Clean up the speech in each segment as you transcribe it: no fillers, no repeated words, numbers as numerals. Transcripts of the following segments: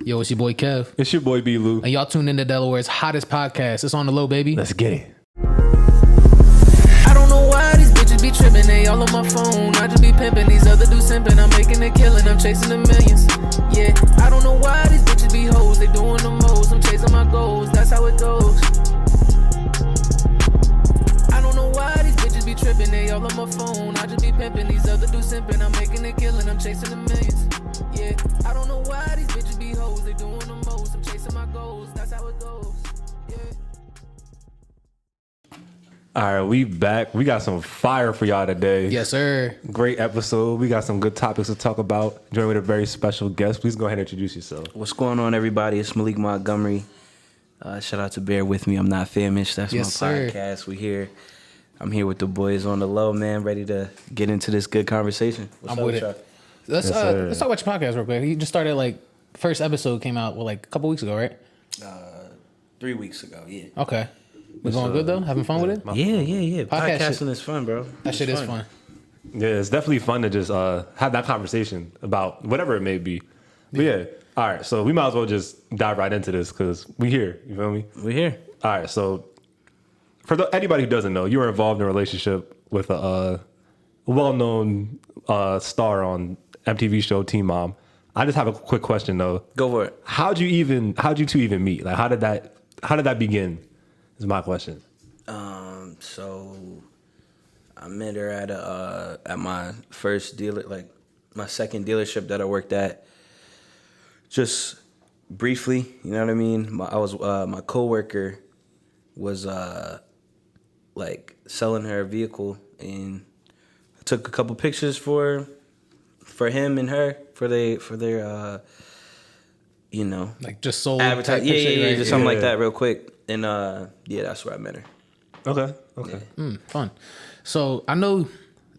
Yo, it's your boy Kev. It's your boy B. Lou. And y'all tuned into Delaware's hottest podcast. It's on the low, baby. Let's get it. I don't know why these bitches be tripping. They all on my phone. I just be pimping. These other dudes simping. I'm making a killing. I'm chasing the millions. Yeah, I don't know why these bitches be hoes. They doing the most. I'm chasing my goals. That's how it goes. I don't know why these bitches be tripping. They all on my phone. I just be pimping. These other dudes simping. I'm making a killing. I'm chasing the millions. Yeah, I don't know why these bitches be hoes. They doing the most. I'm chasing my goals. That's how it goes. Yeah. All right, we back. We got some fire for y'all today. Yes, sir. Great episode. We got some good topics to talk about. Joined with a very special guest. Please go ahead and introduce yourself. What's going on, everybody? It's Malik Montgomery. Shout out to Bear With Me. I'm Not Famished. That's Yes, my sir. podcast. I'm here with the boys on the low, man, ready to get into this good conversation. What's I'm up with y'all? it. Let's Yes, talk about your podcast real quick. You just started first episode came out a couple weeks ago, right? 3 weeks ago, yeah. Okay. We going good though? Having fun with it? Yeah. Podcast Podcasting is fun, bro. That shit is fun. Yeah, it's definitely fun to just have that conversation about whatever it may be. But yeah, all right. So we might as well just dive right into this because we here. You feel me? We're here. All right. So for anybody who doesn't know, you were involved in a relationship with a well-known star on MTV show Teen Mom. I just have a quick question though. Go for it. How'd you two even meet? Like, how did that begin? Is my question. So I met her at my first dealer, my second dealership that I worked at. Just briefly, you know what I mean? My coworker was selling her vehicle, and I took a couple pictures for him and her for their Just sold advertising. type Yeah, shit, right? just something like that, real quick. And that's where I met her. Okay. Fun. So I know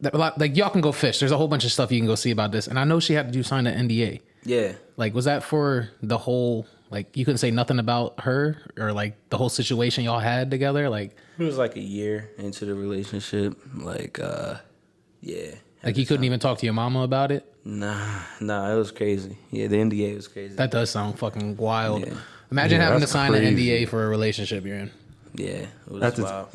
that y'all can go fish. There's a whole bunch of stuff you can go see about this. And I know she had to sign an NDA. Yeah. Was that for the whole, you couldn't say nothing about her or the whole situation y'all had together? It was a year into the relationship. Yeah. You couldn't even talk to your mama about it? Nah, it was crazy. Yeah, the NDA was crazy. That does sound fucking wild. Yeah. Imagine having to that's sign crazy. an NDA for a relationship you're in. Yeah, it was wild.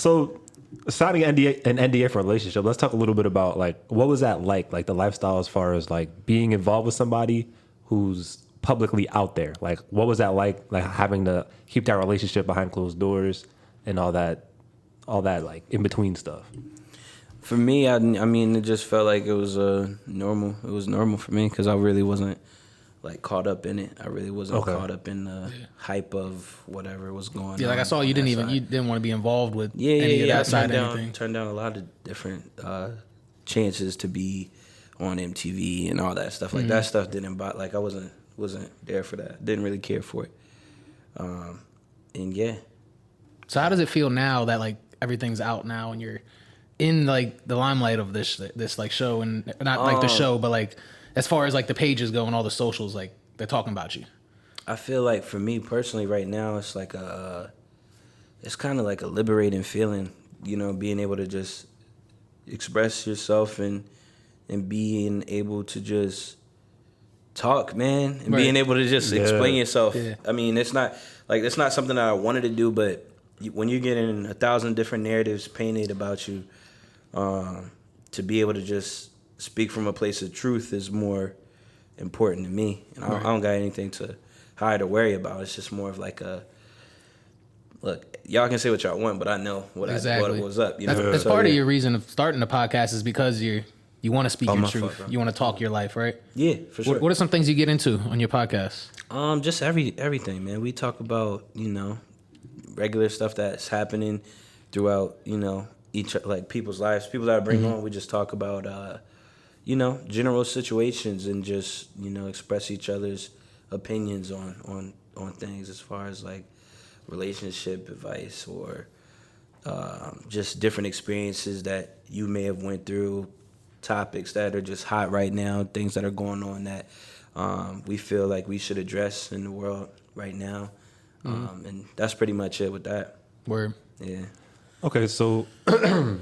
So signing an NDA for a relationship. Let's talk a little bit about what was that like the lifestyle as far as being involved with somebody who's publicly out there. What was that like having to keep that relationship behind closed doors and all that in between stuff. For me, I mean, it just felt like it was normal. It was normal for me because I really wasn't caught up in it. I really wasn't caught up in the hype of whatever was going on. Yeah, I saw you didn't want to be involved with any of that side of anything. Turned down a lot of different chances to be on MTV and all that stuff. That stuff didn't bother. I wasn't there for that. Didn't really care for it. And yeah. So how does it feel now that everything's out now and you're in the limelight of this show, and not the show, but as far as the pages go and all the socials, they're talking about you? I feel for me personally right now, it's it's kind of like a liberating feeling, being able to just express yourself and being able to just talk, man, and being able to just explain yourself. Yeah. I mean, it's not something that I wanted to do, but when you're getting 1,000 different narratives painted about you, to be able to just speak from a place of truth is more important to me. And I don't got anything to hide or worry about. It's just more of look, y'all can say what y'all want, but I know what was up. That's part of your reason of starting the podcast is because you want to speak your truth. You want to talk your life, right? Yeah, for sure. What are some things you get into on your podcast? Just everything, man. We talk about, regular stuff that's happening throughout, each people's lives. People that I bring on, we just talk about general situations and just, express each other's opinions on things as far as relationship advice or just different experiences that you may have went through, topics that are just hot right now, things that are going on that we feel like we should address in the world right now. And that's pretty much it with that. Word. Yeah. Okay, so all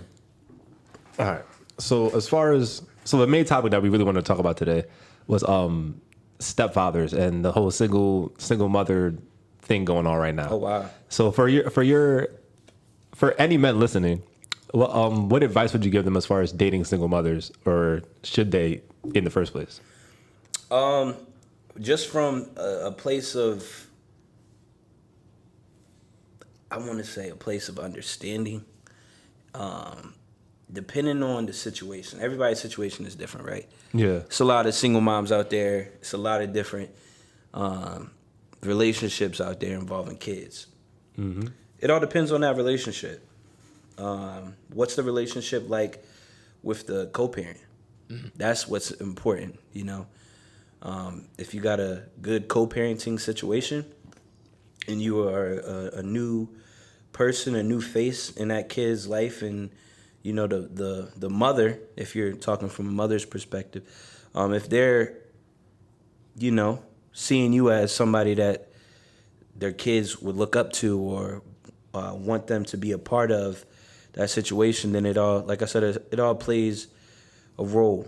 right. So as far as the main topic that we really want to talk about today was stepfathers and the whole single mother thing going on right now. Oh wow. So for any men listening, what advice would you give them as far as dating single mothers, or should they in the first place? Just from a place of, I want to say a place of understanding. Depending on the situation, everybody's situation is different, right? Yeah. It's a lot of single moms out there. It's a lot of different relationships out there involving kids. Mm-hmm. It all depends on that relationship. What's the relationship like with the co-parent? Mm-hmm. That's what's important, you know. If you got a good co-parenting situation and you are a new person, a new face in that kid's life, and you know the mother, if you're talking from a mother's perspective, if they're, you know, seeing you as somebody that their kids would look up to or want them to be a part of that situation, then it all, like I said, it all plays a role.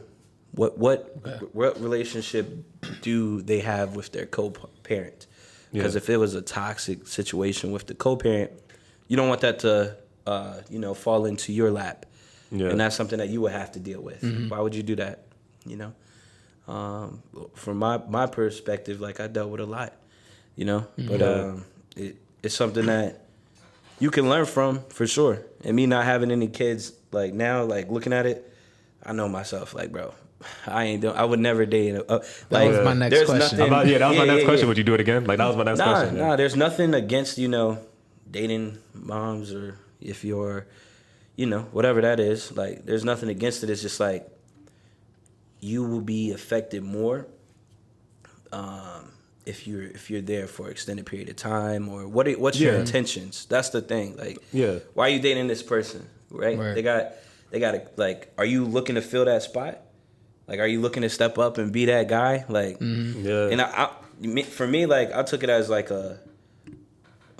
What relationship do they have with their co-parent? Because if it was a toxic situation with the co-parent, you don't want that to fall into your lap. Yeah. And that's something that you would have to deal with. Mm-hmm. Why would you do that? You know, from my perspective, like I dealt with a lot, you know, but it's something that you can learn from for sure. And me not having any kids, like now, like looking at it, I know myself, like, bro, I would never date. That was my next question. That was my next question. Would you do it again? Like that was my next question. Nah, there's nothing against, you know, dating moms, or if you're, you know, whatever that is, like there's nothing against it. It's just like you will be affected more if you're there for an extended period of time, or what's your intentions? That's the thing. Like, why are you dating this person? Right? They got like, are you looking to fill that spot? Like, are you looking to step up and be that guy? Like, and for me, like I took it as like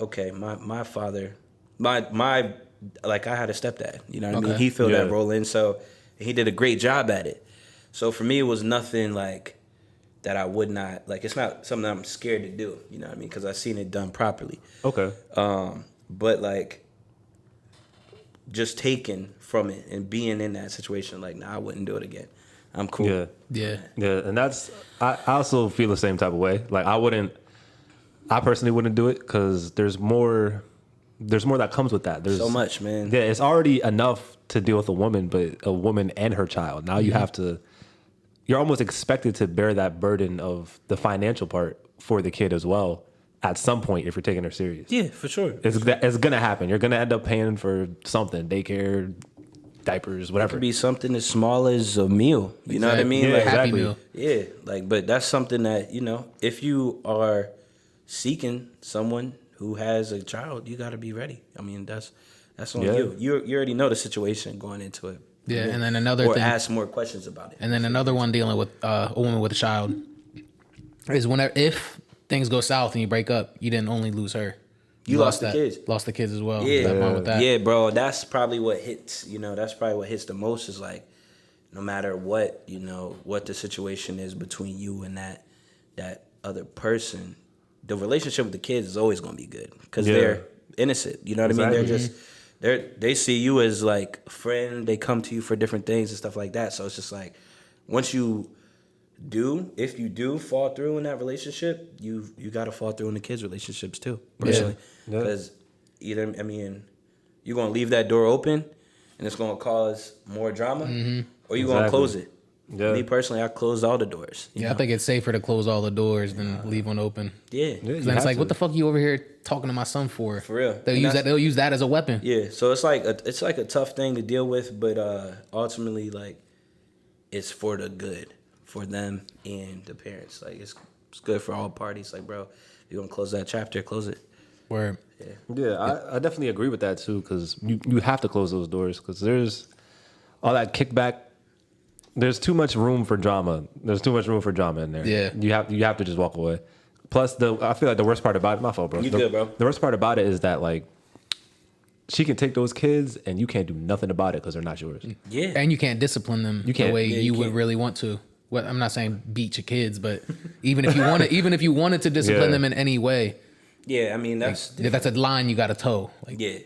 okay, my father, my like I had a stepdad, you know what I mean? He filled that role in, so he did a great job at it. So for me, it was nothing like that I would not, like, it's not something that I'm scared to do, you know what I mean? Because I've seen it done properly. Okay. But like, just taking from it and being in that situation, like, nah, I wouldn't do it again. I'm cool. Yeah. And that's, I also feel the same type of way. Like I personally wouldn't do it because there's more that comes with that. There's so much, man. Yeah, it's already enough to deal with a woman, but a woman and her child. Now you have to, you're almost expected to bear that burden of the financial part for the kid as well at some point if you're taking her serious. Yeah, for sure. It's going to happen. You're going to end up paying for something, daycare, diapers, whatever. It could be something as small as a meal. You know what I mean? Yeah, like, exactly. Happy meal. Yeah, like, but that's something that, you know, if you are seeking someone who has a child, you got to be ready. I mean, that's on you. You already know the situation going into it. Yeah, and then another thing, or ask more questions about it. And then another one dealing with a woman with a child is if things go south and you break up, you didn't only lose her. You lost the kids. Lost the kids as well. Yeah, bro. That's probably what hits. You know, that's probably what hits the most. Is like, no matter what, you know, what the situation is between you and that other person, the relationship with the kids is always going to be good because they're innocent. You know what I mean? They're just they see you as like a friend. They come to you for different things and stuff like that. So it's just like, once if you do fall through in that relationship, you got to fall through in the kids' relationships too, personally. Because either, I mean, you're going to leave that door open and it's going to cause more drama, or you're going to close it. Yeah. Me personally, I closed all the doors. You know? I think it's safer to close all the doors than leave one open. Yeah. Because then it's like, what the fuck are you over here talking to my son for? For real. They'll use that as a weapon. Yeah. So it's like a tough thing to deal with, but ultimately, like, it's for the good for them and the parents. Like, it's good for all parties. Like, bro, you're gonna close that chapter, close it. Word. Yeah, I definitely agree with that too, because you have to close those doors because there's all that kickback. There's too much room for drama. There's too much room for drama in there. Yeah. You have to just walk away. Plus, I feel like the worst part about it, my fault, bro. Good, bro. The worst part about it is that, like, she can take those kids and you can't do nothing about it because they're not yours. Yeah. And you can't discipline them the way you would really want to. Well, I'm not saying beat your kids, but even if you wanted to discipline them in any way, Yeah, I mean that's a line you got to toe. Like, yeah.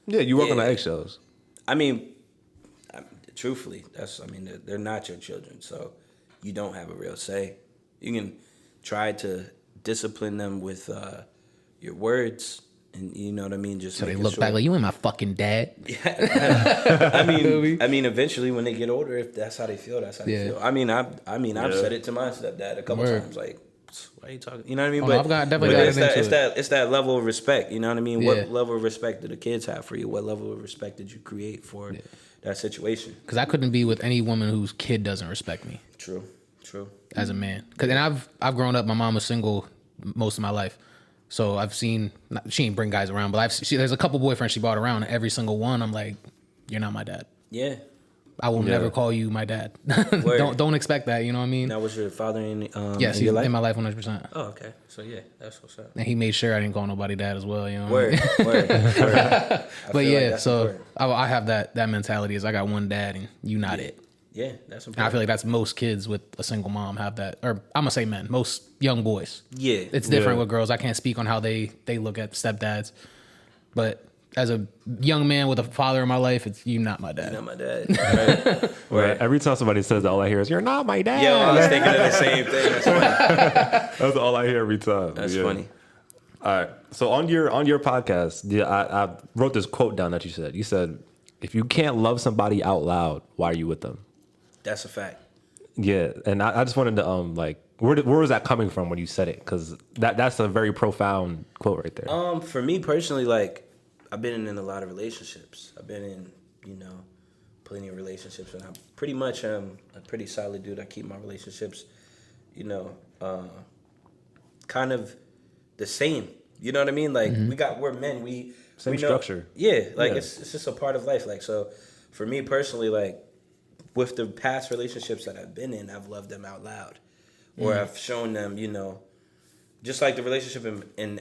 Yeah, you work on the eggshells. I mean, truthfully, they're not your children, so you don't have a real say. You can try to discipline them with your words, and you know what I mean. Just so they look back like, you ain't my fucking dad. I mean, eventually when they get older, if that's how they feel, that's how they feel. I've said it to my stepdad a couple times, like, why are you talking? You know what I mean? But I've definitely got it's that level of respect. You know what I mean? Yeah. What level of respect do the kids have for you? What level of respect did you create for that situation? Because I couldn't be with any woman whose kid doesn't respect me. True. As a man, and I've grown up. My mom was single most of my life, so I've seen she ain't bring guys around, but there's a couple boyfriends she brought around. And every single one, I'm like, you're not my dad. Yeah. I will never call you my dad. don't expect that. You know what I mean? Now, was your father in yes, in your life? in my life 100%. Oh, okay. So yeah, that's what's up. And he made sure I didn't call nobody dad as well. You know. Word. But yeah, so I have that mentality is I got one dad and you not it. Yeah, that's important. And I feel like that's most kids with a single mom have that, or I'm gonna say men, most young boys. Yeah, it's different with girls. I can't speak on how they look at stepdads, but as a young man with a father in my life, it's you not my dad. You're not my dad. Right. Every time somebody says that, all I hear is "You're not my dad." Yo, I was thinking of the same thing. That's funny. That's all I hear every time. That's funny. All right. So on your podcast, I wrote this quote down that you said. You said, "If you can't love somebody out loud, why are you with them?" That's a fact. Yeah, and I just wanted to where was that coming from when you said it? Because that's a very profound quote right there. For me personally, like I've been in a lot of relationships. I've been in plenty of relationships, and I pretty much am a pretty solid dude. I keep my relationships, kind of the same. You know what I mean? Like we're men. Same we know, structure. Yeah, like it's just a part of life. Like so, for me personally, like. With the past relationships that I've been in, I've loved them out loud. Or I've shown them, just like the relationship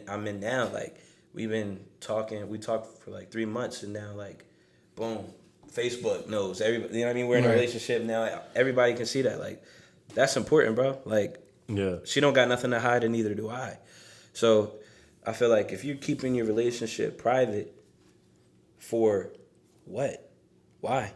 I'm in now, like, we've been talking, we talked for like 3 months, and now, like, boom, Facebook knows. Everybody, you know what I mean? We're in a relationship now. Everybody can see that. Like, that's important, bro. Like, she don't got nothing to hide, and neither do I. So, I feel like if you're keeping your relationship private, for what? Why?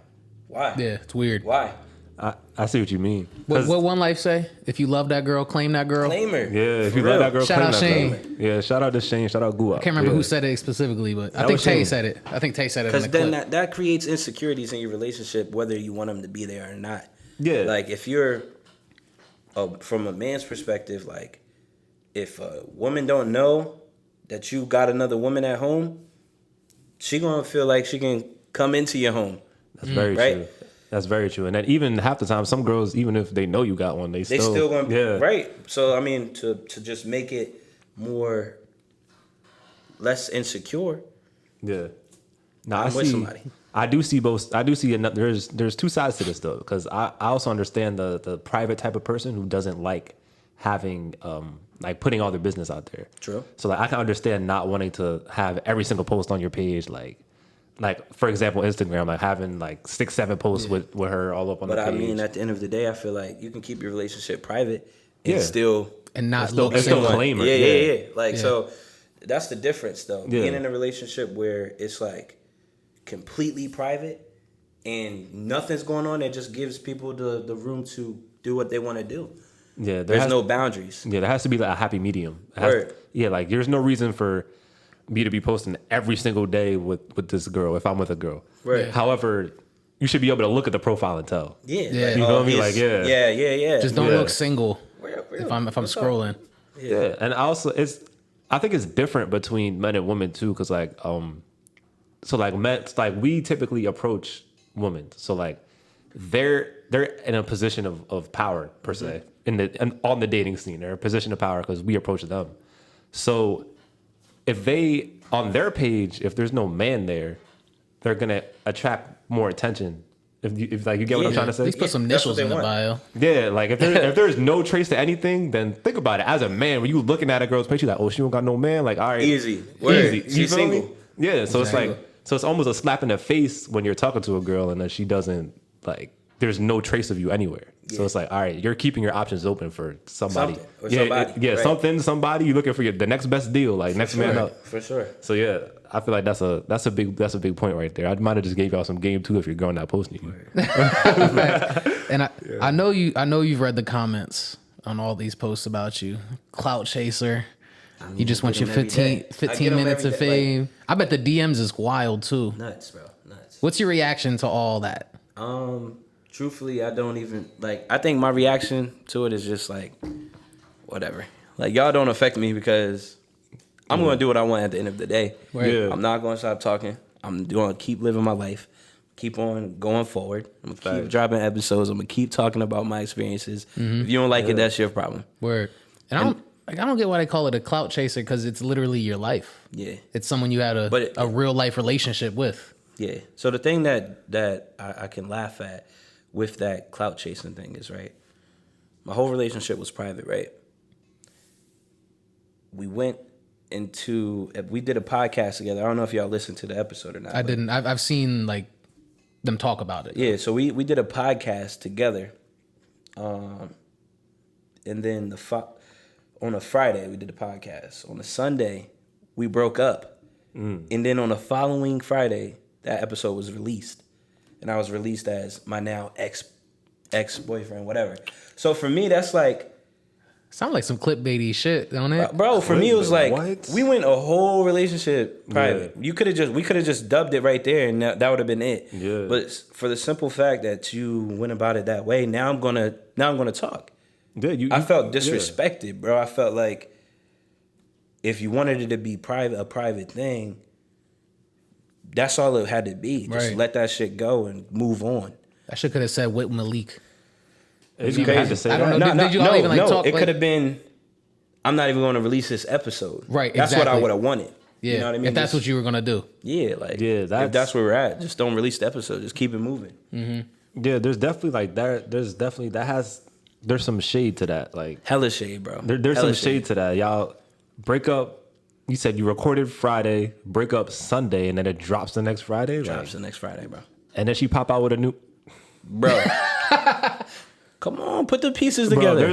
Yeah, it's weird. Why? I see what you mean. What One Life say? If you love that girl, claim that girl. Claim her. Yeah, if you love that girl, shout claim out that Shane. girl. Yeah, shout out to Shane. Shout out Gua. I can't remember who said it specifically, but I think Tay said it. Because then that creates insecurities in your relationship, whether you want them to be there or not. Yeah. Like if you're, from a man's perspective, like if a woman don't know that you got another woman at home, she gonna feel like she can come into your home. That's very true. That's very true. And then even half the time, some girls, even if they know you got one, they still going right. So I mean, to just make it less insecure. Yeah. No, I'm with somebody. I do see both. I do see there's two sides to this though, because I also understand the private type of person who doesn't like having like putting all their business out there. True. So like I can understand not wanting to have every single post on your page like for example, Instagram, like having like 6-7 posts with her all up on the page. But I mean, at the end of the day, I feel like you can keep your relationship private and still still claim her. Yeah. Like so, that's the difference though. Yeah. Being in a relationship where it's like completely private and nothing's going on, it just gives people the room to do what they want to do. Yeah, there's no boundaries. Yeah, there has to be like a happy medium. Like there's no reason for me to be posting every single day with this girl if I'm with a girl. Right. However, you should be able to look at the profile and tell. Yeah. You know what I mean? Like Yeah. Just don't look single if I'm scrolling. Yeah. And also I think it's different between men and women too, because like so like men, like we typically approach women, so like they're in a position of power per se on the dating scene. They're in a position of power because we approach them. So if they on their page, if there's no man there, they're gonna attract more attention. If like you get what I'm trying to say, let's put some initials in the bio. Yeah, like if there's no trace to anything, then think about it. As a man, when you looking at a girl's page, you're like, oh, she don't got no man. Like, all right, easy. She's single. Yeah, so it's almost a slap in the face when you're talking to a girl and then she doesn't like. There's no trace of you anywhere. So it's like, all right, you're keeping your options open for somebody. Somebody. You're looking for the next best deal, like next man up. For sure. So yeah, I feel like that's a big point right there. I might have just gave y'all some game too if you're going that posting you. And I know you've read the comments on all these posts about you, clout chaser. You just want your 15 minutes of fame. Like, I bet the DMs is wild too. Nuts, bro. Nuts. What's your reaction to all that? Truthfully, I don't even like. I think my reaction to it is just like, whatever. Like y'all don't affect me because I'm gonna do what I want at the end of the day. Right. Yeah. I'm not gonna stop talking. I'm gonna keep living my life. Keep on going forward. I'm gonna keep dropping episodes. I'm gonna keep talking about my experiences. If you don't like it, that's your problem. Word. And I don't get why they call it a clout chaser because it's literally your life. Yeah. It's someone you had a real life relationship with. Yeah. So the thing that I can laugh at with that clout chasing thing is, right, my whole relationship was private, right? We did a podcast together. I don't know if y'all listened to the episode or not. I didn't. I've seen like them talk about it. Yeah. So we did a podcast together. And then on a Friday, we did a podcast. On a Sunday, we broke up. And then on the following Friday, that episode was released. And I was released as my now ex-boyfriend, whatever. So for me, that's like... Sound like some clickbaity shit, don't it? Bro, for me, it was like, what? we went a whole relationship private. We could have just dubbed it right there, and that would have been it. Yeah. But for the simple fact that you went about it that way, now I'm gonna talk. Yeah, I felt disrespected, bro. I felt like if you wanted it to be a private thing, that's all it had to be. Just let that shit go and move on. I should could have said with Malik. It's crazy to say I don't that. know. Did you all even like talk? It could have been, I'm not even going to release this episode. Right, That's exactly. what I would have wanted. Yeah, You know what I mean? if that's what you were gonna do. Yeah, like Yeah, if that's that's- where we're at, just don't release the episode. Just keep it moving. Yeah, there's definitely like that. There's some shade to that. Like Hella shade, bro. there's Hella some shade to that. Y'all break up. You said you recorded Friday, break up Sunday, and then it drops the next Friday. Drops the next Friday, bro. And then she pop out with a new. Bro. Come on, put the pieces together.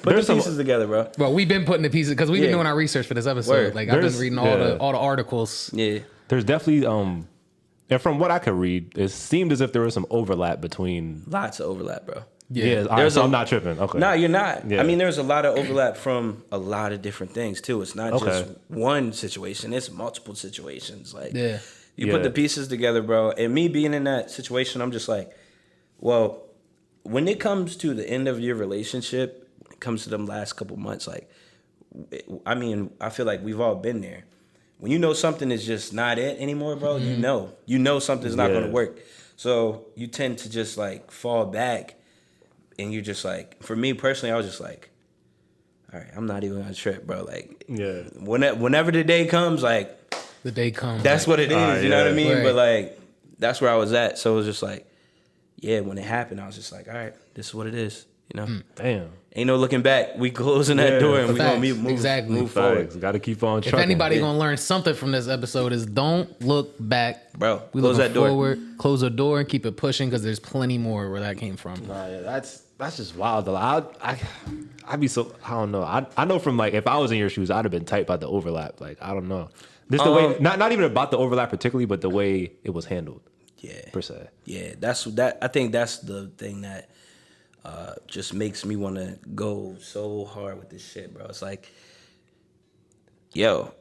Put the pieces together, bro. Well, we've been putting the pieces because we've been doing our research for this episode. Word. Like I've been reading all the articles. Yeah. There's definitely and from what I could read, it seemed as if there was some overlap between. Lots of overlap, bro. Yeah, all right, so I'm not tripping. Okay. No, you're not. Yeah. I mean, there's a lot of overlap from a lot of different things too. It's not just one situation. It's multiple situations. Like, you put the pieces together, bro. And me being in that situation, I'm just like, well, when it comes to the end of your relationship, when it comes to them last couple months, like, I mean, I feel like we've all been there. When you know something is just not it anymore, bro, you know something's not going to work. So you tend to just like fall back. And you're just like, for me personally, I was just like, all right, I'm not even gonna trip, bro. Like, whenever the day comes, like, the day comes. That's what it is. You know what I mean? Right. But like, that's where I was at. So it was just like, yeah, when it happened, I was just like, all right, this is what it is. You know? Damn. Ain't no looking back. We closing that door and we gonna move forward. Got to keep on If trucking. anybody gonna learn something from this episode is don't look back, bro. We Close looking that door. forward, close the door and keep it pushing because there's plenty more where that came from. Nah, yeah, that's just wild though. I'd be so, I don't know. I know from like if I was in your shoes, I'd have been tight by the overlap. Like I don't know. This the way not even about the overlap particularly, but the way it was handled. Yeah. Per se. Yeah, I think that's the thing that just makes me want to go so hard with this shit, bro. It's like, yo,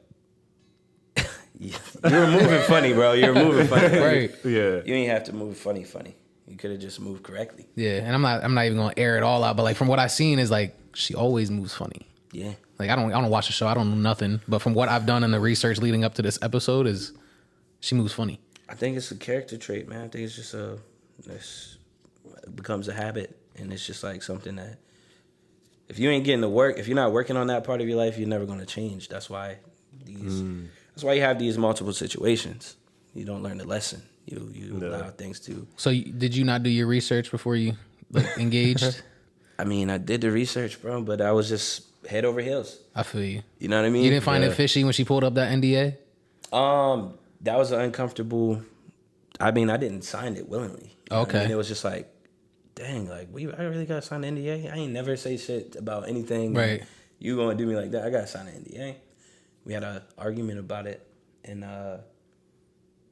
you're moving funny, bro. You're moving funny. Right. Yeah. You ain't have to move funny. You could have just moved correctly. Yeah, and I'm not even gonna air it all out, but like from what I've seen is like she always moves funny. Yeah. Like I don't watch the show, I don't know nothing, but from what I've done in the research leading up to this episode is she moves funny. I think it's a character trait, man. I think it's just it becomes a habit, and it's just like something that if you ain't getting the work, if you're not working on that part of your life, you're never gonna change. That's why that's why you have these multiple situations. You don't learn the lesson. You allow things to. So did you not do your research before you like engaged? I mean, I did the research, bro, but I was just head over heels. I feel you. You know what I mean? You didn't find it fishy when she pulled up that NDA? That was an uncomfortable. I mean, I didn't sign it willingly. You know what I Okay. mean? It was just like dang, like I really gotta sign an NDA. I ain't never say shit about anything. Right. You gonna do me like that? I gotta sign an NDA. We had an argument about it, and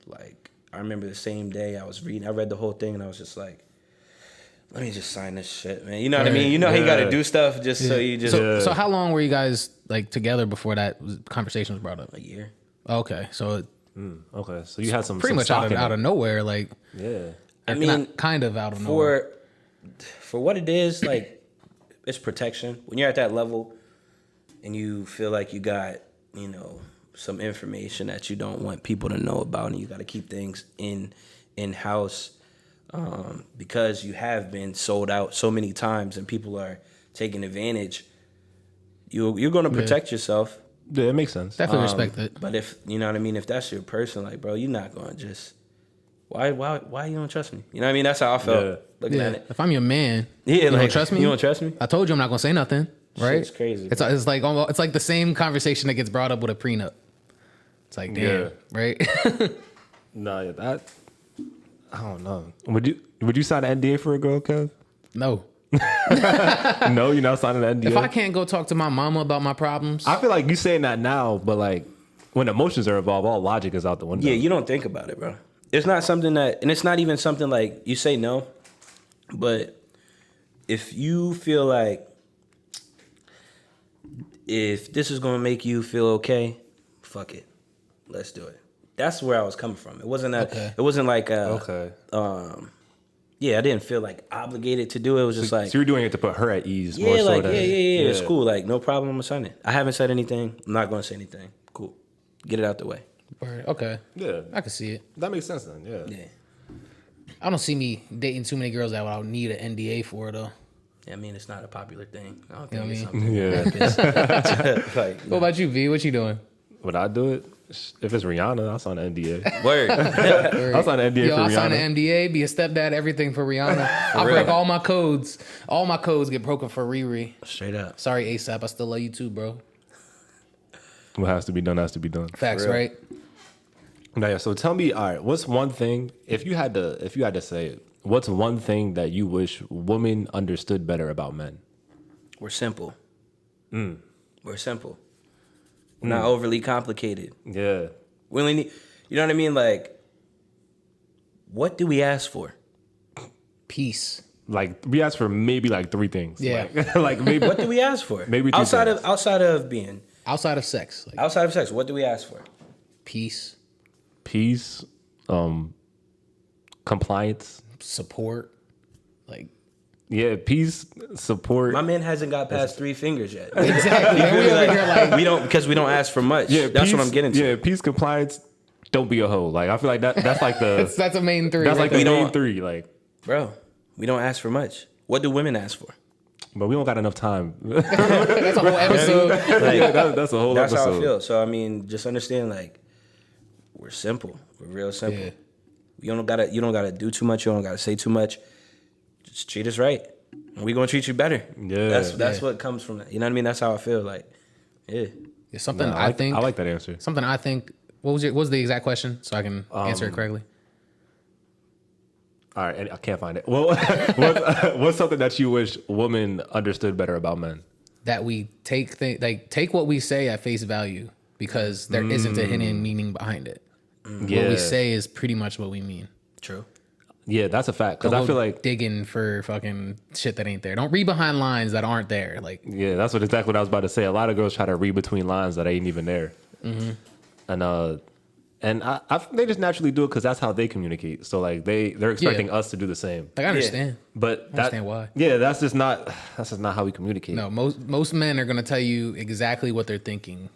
like I remember the same day I read the whole thing, and I was just like, let me just sign this shit, man. You know what I mean? You know how you got to do stuff just so you just... So how long were you guys like together before that conversation was brought up? A year. Okay, so Okay, so you had some pretty some much stock in out of it. nowhere, like Yeah. I mean, not kind of out of nowhere. for what it is, like, it's protection. When you're at that level and you feel like you got, you know, some information that you don't want people to know about, and you got to keep things in-house, because you have been sold out so many times and people are taking advantage, you're going to protect yourself. Yeah, it makes sense. Definitely respect it. But if, you know what I mean, if that's your person, like, bro, you're not going to just, why you don't trust me? You know what I mean? That's how I felt looking at it. If I'm your man, Yeah, you like, don't trust me? you don't trust me? I told you I'm not gonna say nothing, right? Shit's crazy, It's like almost, it's like the same conversation that gets brought up with a prenup. It's like, damn, Yeah. right? No, yeah, that I don't know. Would you sign an NDA for a girl, Kev? No. No, you're not signing an NDA. If I can't go talk to my mama about my problems, I feel like you saying that now, but like when emotions are involved, all logic is out the window. Yeah, you don't think about it, bro. It's not something that, and it's not even something like you say no, but if you feel like if this is gonna make you feel okay, fuck it, let's do it. That's where I was coming from. It wasn't that. Okay. It wasn't like Okay. yeah, I didn't feel like obligated to do it. It was just like, So you're doing it to put her at ease. yeah, more so like than, yeah, it's cool. Like no problem, I'm gonna sign it. I haven't said anything. I'm not gonna say anything. Cool, get it out the way. okay, Yeah, I can see it. that makes sense then. Yeah. Yeah. I don't see me dating too many girls that I would need an NDA for though. I mean, it's not a popular thing. I don't You know think it's what something. Yeah. Like, What about you, V? What you doing? Would I do it? If it's Rihanna, I'll sign an NDA. word. I'll sign an NDA Yo, for I'll Rihanna. sign an NDA, be a stepdad, everything for Rihanna. I'll real. break all my codes. All my codes get broken for Riri. Straight up. Sorry, ASAP. I still love you too, bro. What has to be done has to be done. Facts, real. right? Now, yeah. So tell me, all right, what's one thing if you had to say it? What's one thing that you wish women understood better about men? We're simple. We're simple. We're not overly complicated. Yeah. We only need, you know what I mean? Like, what do we ask for? Peace. Like we asked for maybe like three things. Yeah. Like maybe What do we ask for? Maybe two outside things. of being Outside of sex, like outside of sex. What do we ask for? peace, peace, compliance. support, like Yeah, peace, support. My man hasn't got past 3 fingers yet. exactly. Man, we over here like we don't, because we don't ask for much. Yeah, That's peace, what I'm getting to. Yeah, peace, compliance. Don't be a hoe. Like I feel like that's like the that's a main three. that's right like there. the We main don't- three. Like, Bro, we don't ask for much. What do women ask for? but we don't got enough time. That's a whole episode. Like, That's a whole that's episode. how I feel. So I mean, just understand, like, we're simple. We're real simple. Yeah. You don't gotta do too much. You don't gotta say too much. Just treat us right, and we gonna treat you better. Yeah. That's what comes from that. You know what I mean? That's how I feel. Like, yeah. It's something Nah, I think. I like that answer. Something I think. What was the exact question so I can answer it correctly? All right, and I can't find it. Well, what's something that you wish women understood better about men? That we take what we say at face value because there isn't a hidden meaning behind it. Yeah, What we say is pretty much what we mean. True. yeah, that's a fact. Because Don't I feel go like digging for fucking shit that ain't there. Don't read behind lines that aren't there. Like yeah, that's exactly what I was about to say. A lot of girls try to read between lines that ain't even there, and I they just naturally do it because that's how they communicate. So like they're expecting us to do the same. I understand. But I understand why. Yeah, that's just not how we communicate. No, most men are gonna tell you exactly what they're thinking.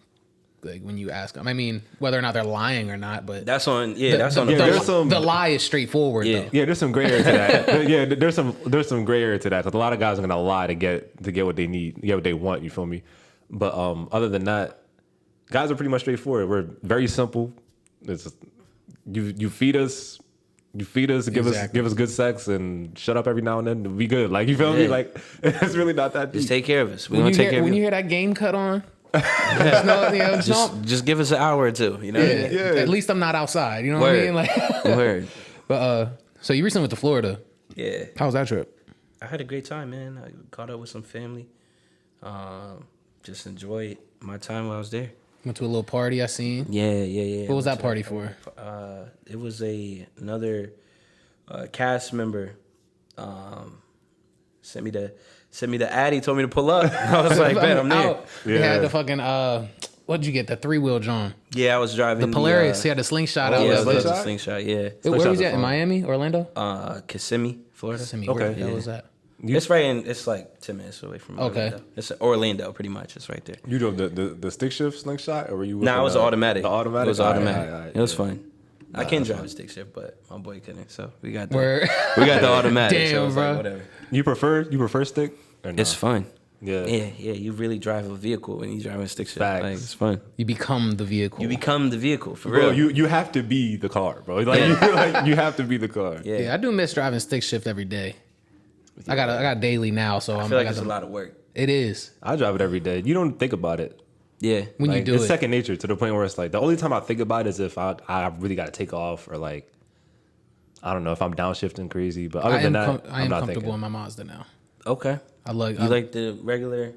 Like when you ask them, I mean, whether or not they're lying or not, but That's on. Yeah, the, that's the, on. the, The, there's some- the lie is straightforward. Yeah. Though. Yeah, there's some gray area to that. Yeah, there's some gray area to that because a lot of guys are gonna lie to get what they need, get what they want. You feel me? But other than that, guys are pretty much straightforward. We're very simple. It's you feed us. You feed us, give Exactly. us good sex, and shut up every now and then. We good. Like you feel me? Yeah. Like it's really not that deep. just take care of us. We When gonna you take care hear of you. hear that game cut on, just know, Just give us an hour or two. You know. What I mean? Yeah. at least I'm not outside. You know what I Word. mean? Like, Word. but so you recently went to Florida. Yeah. How was that trip? I had a great time, man. I caught up with some family. Just enjoyed my time while I was there. Went to a little party I seen. Yeah. What was that party for? It was another cast member. Sent me the ad. He told me to pull up. I was like, man, I'm there. He had the fucking what'd you get? The 3-wheel John. Yeah, I was driving The Polaris. He had the slingshot out. Yeah, there. the slingshot. Yeah. Where was he at? In Miami, Orlando? Kissimmee, Florida. Kissimmee. Okay. Where the hell was that? It's right in. It's like 10 minutes away from Okay. Orlando. It's Orlando, pretty much. It's right there. You drove the stick shift slingshot, or were you? Nah, it was automatic. The automatic. It was automatic. All right, It was yeah. fun. I can drive a stick shift, but my boy couldn't. So we got Where? the automatic. Damn, so it was bro. like, whatever. You prefer stick? Or no? It's fun. Yeah. Yeah. You really drive a vehicle when you driving a stick shift. Facts. Like, it's fun. You become the vehicle. You become the vehicle for Bro, real. you have to be the car, bro. You have to be the car. Yeah. Yeah, I do miss driving stick shift every day. I got daily now, so I I'm feel like I got it's a them- lot of work. It is I drive it every day. You don't think about it. Yeah. when you Like, do it's it. second nature to the point where it's like the only time I think about it is if I really got to take off or like I don't know if I'm downshifting crazy. But other I than am that, I I'm am not comfortable thinking. in my Mazda now. Okay. I like. You like the regular?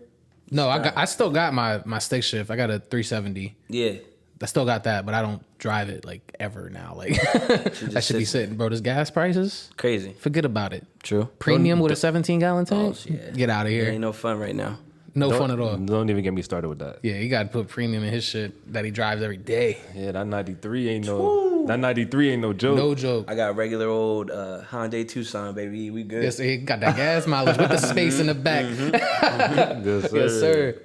No, I still got my stick shift. I got a 370. Yeah. I still got that, but I don't drive it like ever now. Like that should be sits there. sitting, bro. This gas prices, Crazy. forget about it. True. Premium with a 17-gallon tank. yeah. Get out of It here. ain't no fun right now. No fun at all. Don't even get me started with that. Yeah, you got to put premium in his shit that he drives every day. Yeah, that 93 ain't no joke. No joke. I got regular old Hyundai Tucson, baby. We good. Yes, he got that gas mileage with the space in the back. Yes, Yes, sir.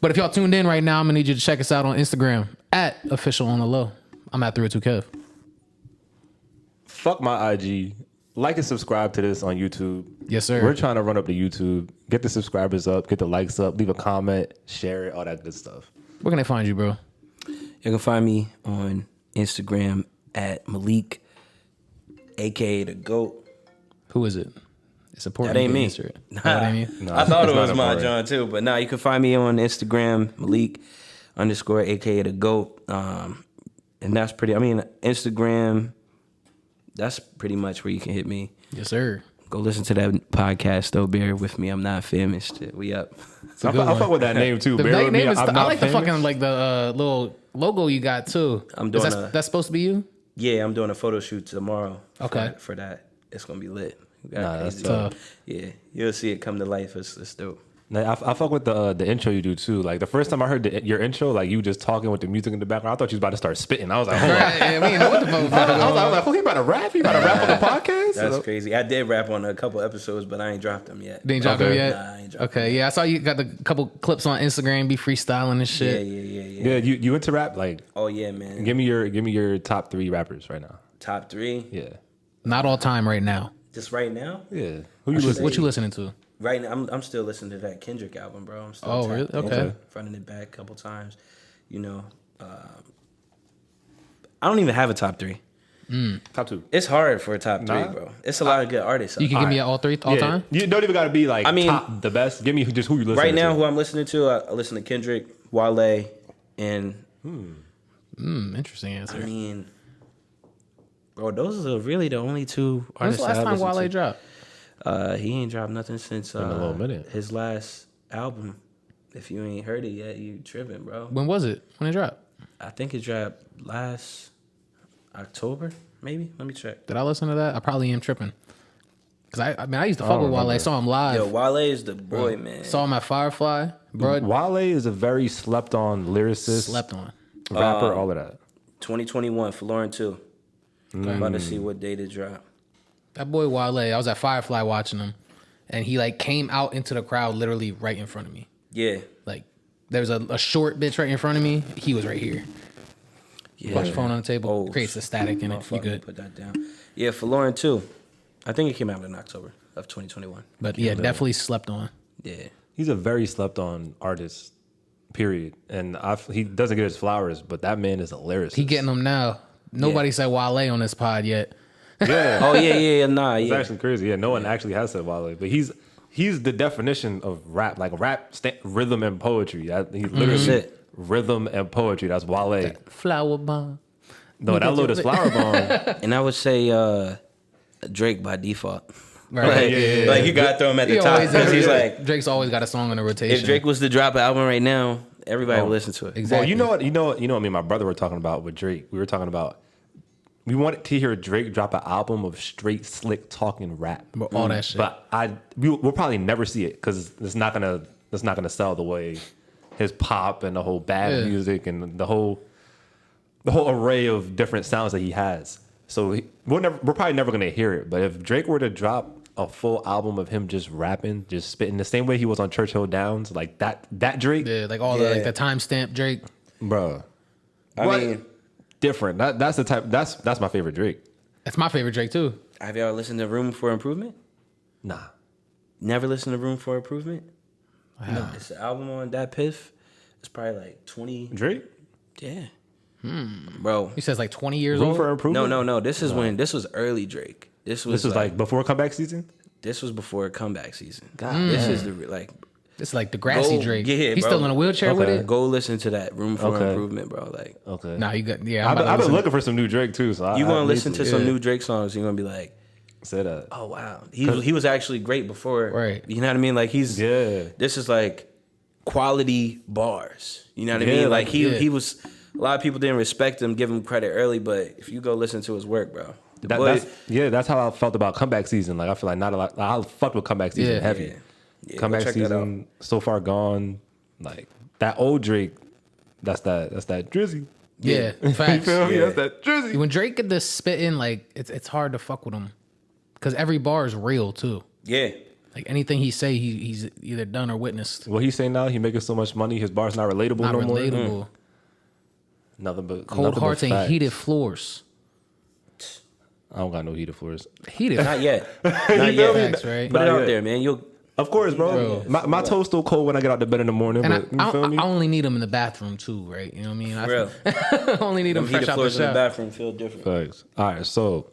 But if y'all tuned in right now, I'm gonna need you to check us out on Instagram at official on the low. I'm at 302 Kev. Fuck my IG. Like and subscribe to this on YouTube. Yes, sir. We're trying to run up the YouTube. Get the subscribers up. Get the likes up. Leave a comment. Share it. All that good stuff. Where can they find you, bro? You can find me on Instagram at Malik, aka the GOAT. Who is it? It's important. That ain't you me. answer it. Oh, that ain't you? No, I thought it it's not was my important. John too, but you can find me on Instagram, Malik _ aka the GOAT. And that's pretty. I mean, Instagram. That's pretty much where you can hit me. Yes, sir. Go listen to that podcast though. Bear with me. I'm not famous. Shit, we up. It's a I good fuck one. with that name too. The Bear with me. name is. I'm I not like the famous. fucking like the little logo you got too. I'm Is doing that's supposed to be you? Yeah, I'm doing a photo shoot tomorrow. Okay. For that, it's gonna be lit. We got Nah, that's crazy- tough. Yeah, you'll see it come to life. It's dope. Like, I fuck with the intro you do too. Like the first time I heard your intro, like you just talking with the music in the background, I thought you was about to start spitting. I was like, hold on. Right, yeah, we didn't know what the fuck was about to go I was on. like, oh, he about to rap? He about to rap on the podcast? That's crazy. I did rap on a couple episodes, but I ain't dropped them yet. Didn't drop Okay. them yet? Nah, I ain't dropped Okay, yeah, I saw you got the couple clips on Instagram, be freestyling and Yeah, shit. yeah. Yeah, you into rap? Like, Oh yeah, man. give me your top 3 rappers right now. Top 3. Yeah, Not all time right now. Just right now. yeah. Who you listen? What you listening to? Right now, I'm still listening to that Kendrick album, bro. I'm still Oh, tapped really? into Okay. it, running it back a couple times. You know, I don't even have a top 3. Top 2. It's hard for a top 3, Nah. bro. It's a lot of good artists. You can give me all three all time? You don't even got to be like I mean- top, the best. Give me just who you listen Right now, to. who I'm listening to, I listen to Kendrick, Wale, and Interesting answer. I mean, bro, those are really the only 2 When's the artists last I time listen Wale to. dropped? He ain't dropped nothing since a little minute. his last album. If you ain't heard it yet, you tripping, bro. When was it? When it dropped? I think it dropped last October, maybe. Let me check. Did I listen to that? I probably am tripping. Cause I mean I used to fuck with Wale. I saw him live. Yo, Wale is the boy, man. Saw him at Firefly. Bro, Wale is a very slept on lyricist, slept on. rapper, all of that. 2021, Florin 2. I'm about to see what date it dropped. That boy Wale, I was at Firefly watching him, and he like came out into the crowd literally right in front of me. Yeah. Like there was a short bitch right in front of me. He was right here. Yeah. Watch your phone on the table. Oh, creates a static in it. You Motherfucker, good. Put that down. Yeah, Florin 2. I think it came out in October of 2021. But yeah, definitely slept on. Yeah. He's a very slept on artist, period. And he doesn't get his flowers, but that man is a lyricist. He getting them now. Nobody said Wale on this pod yet. Yeah. Oh, yeah. Nah, It's yeah. actually crazy. Yeah, no one actually has said Wale, but he's the definition of rap, like rhythm and poetry. He's literally That's it. rhythm and poetry. That's Wale. Flower bomb. No, that Lotus Flower Bomb. And I would say Drake by default. Right. Like you gotta throw him at the He top always- because he's like, Drake's always got a song in the rotation. if Drake was to drop an album right now, everybody would listen to it. Exactly. Well, you know what me and my brother were talking about with Drake. We were talking about we wanted to hear Drake drop an album of straight slick talking rap. But all that shit. But we'll probably never see it because it's not gonna sell the way his pop and the whole bad music and the whole array of different sounds that he has. So we're probably never gonna hear it. But if Drake were to drop a full album of him just rapping, just spitting the same way he was on Churchill Downs, like that Drake, yeah, like all the timestamp Drake. bro. I mean, Different. That's the type. That's my favorite Drake. That's my favorite Drake too. have y'all listened to Room for Improvement? Nah. Never listened to Room for Improvement? No. It's the album on that Piff. It's probably like 20. Drake? Yeah. Bro. He says like 20 years Room old. for improvement? No. This was early Drake. This was like before comeback season? this was before comeback season. God. This is the It's like the grassy Go- Drake. yeah, He's bro. still in a wheelchair with it. go listen to that Room for Okay. Improvement, bro. Like Okay. Nah, you got I've been looking for some new Drake too. So you I gonna need listen to some yeah. new Drake songs, you're gonna be like, say that. oh wow, he was actually great before, Right. You know what I mean? Like he's Yeah. This is like quality bars. You know what I Yeah, mean? like, Like he was. A lot of people didn't respect him, give him credit early, but if you go listen to his work, bro, That's how I felt about comeback season. Like I feel like not a lot. I fucked with comeback season Yeah. heavy. Yeah, Comeback go check that season so far gone. Like that old Drake. That's that Drizzy. Yeah, You facts. feel me? Yeah. That's that Drizzy. When Drake get this spit in, like it's hard to fuck with him because every bar is real too. yeah. Like anything he say, he's either done or witnessed. What he's saying now, he making so much money, his bar's not relatable Not no more. relatable. Nothing but Cold nothing but hearts and facts. heated floors. I don't got no heated floors. Heated. Not yet. Not feel yet. me? Facts, right? Put it Not out yet. there, man. You'll. Of course, bro. My toes still cold when I get out the bed in the morning. And But you feel I me? only need them in the bathroom too, right? You know what I mean? Real. I only need them Them fresh heated out the floors in the shower. bathroom feel different. Facts. All right, so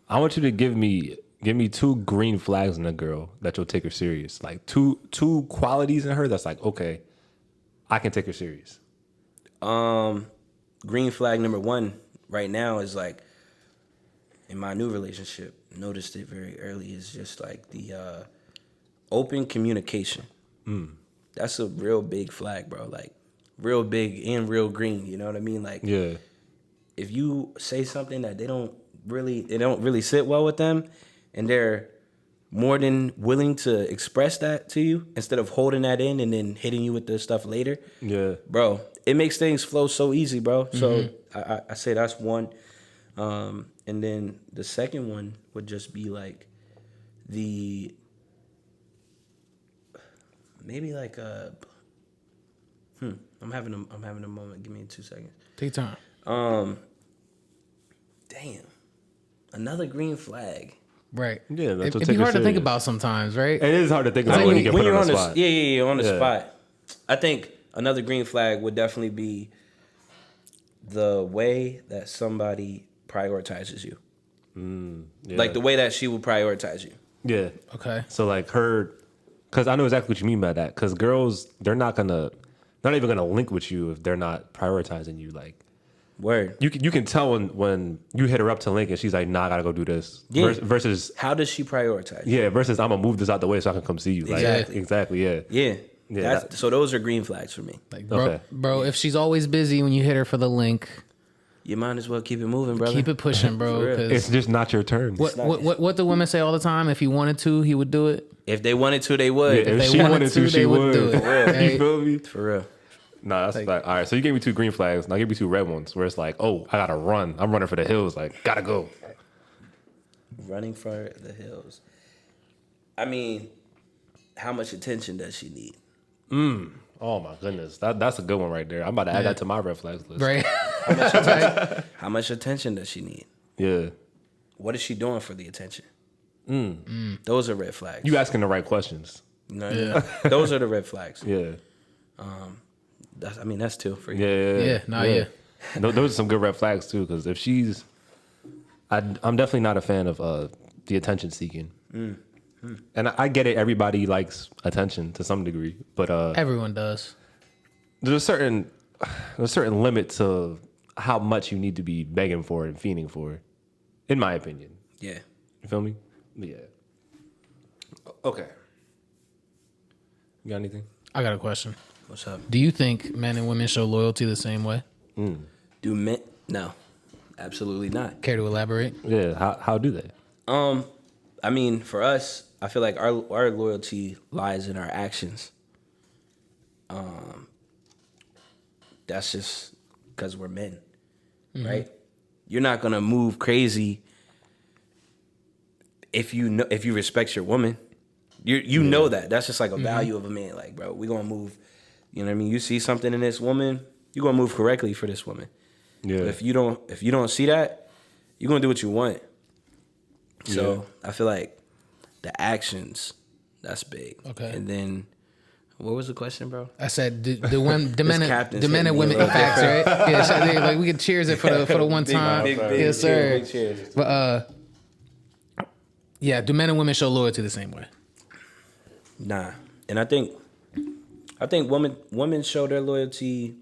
I want you to give me 2 green flags in a girl that you'll take her serious. Like two qualities in her that's like, okay, I can take her serious. Green flag number 1 right now is like in my new relationship. Noticed it very early. Is just like the open communication. That's a real big flag, bro. Like real big and real green. You know what I mean? Like Yeah. if you say something that it don't really sit well with them, and they're more than willing to express that to you instead of holding that in and then hitting you with the stuff later. Yeah. Bro, it makes things flow so easy, bro. So I say that's one. And then the second one would just be like maybe like I'm having a moment. Give me 2 seconds. Take your time. Damn. Another green flag. Right. Yeah, that's It'd what be take her hard to think serious. about sometimes, right? It is hard to think about when you get put you're on the the spot. Yeah, on the Yeah. spot. I think another green flag would definitely be the way that somebody prioritizes you. Yeah. Like the way that she will prioritize you. Yeah. Okay. So like because I know exactly what you mean by that. Because girls, they're not even gonna link with you if they're not prioritizing you. Like Word. you can tell when you hit her up to link and she's like, nah, I gotta go do this. Yeah. Versus How does she prioritize you? versus I'm gonna move this out the way so I can come see you. Like, Exactly. exactly. Yeah. Yeah. Yeah, So those are green flags for me. Like, bro, Okay. bro, if she's always busy when you hit her for the link, You might as well keep it moving, brother. keep it pushing, bro. For real. 'cause It's just not your turn. what do women say all the time? If he wanted to, he would do it. If they wanted to, they would. Yeah, if they she wanted wanted to, to, she they would would. do it. For real. You feel me? For real. No, that's like, all right. So you gave me 2 green flags. Now give me 2 red ones where it's like, oh, I gotta run. I'm running for the hills. Like, gotta go. Running for the hills. I mean, how much attention does she need? Oh my goodness, that's a good one right there. I'm about to add that to my red flags list. Right. How much attention does she need? Yeah. What is she doing for the attention? Those are red flags. You asking the right questions. You know what I mean? Those are the red flags. Yeah. That's 2 for you. Yeah. Yeah. Those are some good red flags too. Because if she's, I'm definitely not a fan of the attention seeking. And I get it. Everybody likes attention to some degree, but Everyone does. there's a certain limit to how much you need to be begging for and fiending for, in my opinion. Yeah. You feel me? Yeah. Okay. You got anything? I got a question. What's up? Do you think men and women show loyalty the same way? Do men? No, absolutely not. Care to elaborate? Yeah. How do they? I mean, for us, I feel like our loyalty lies in our actions. That's just because we're men, right? You're not gonna move crazy if you respect your woman. You know that. That's just like a value of a man. Like, bro, we gonna move. You know what I mean? You see something in this woman, you gonna move correctly for this woman. Yeah. But if you don't see that, you're gonna do what you want. So I feel like the actions, that's big. Okay. And then, what was the question, bro? I said, do men captain's and hitting me women a little facts, right? Yeah, so like we can cheers it for the one time. Yes, sir. Big cheers. But yeah, do men and women show loyalty the same way? Nah, and I think women show their loyalty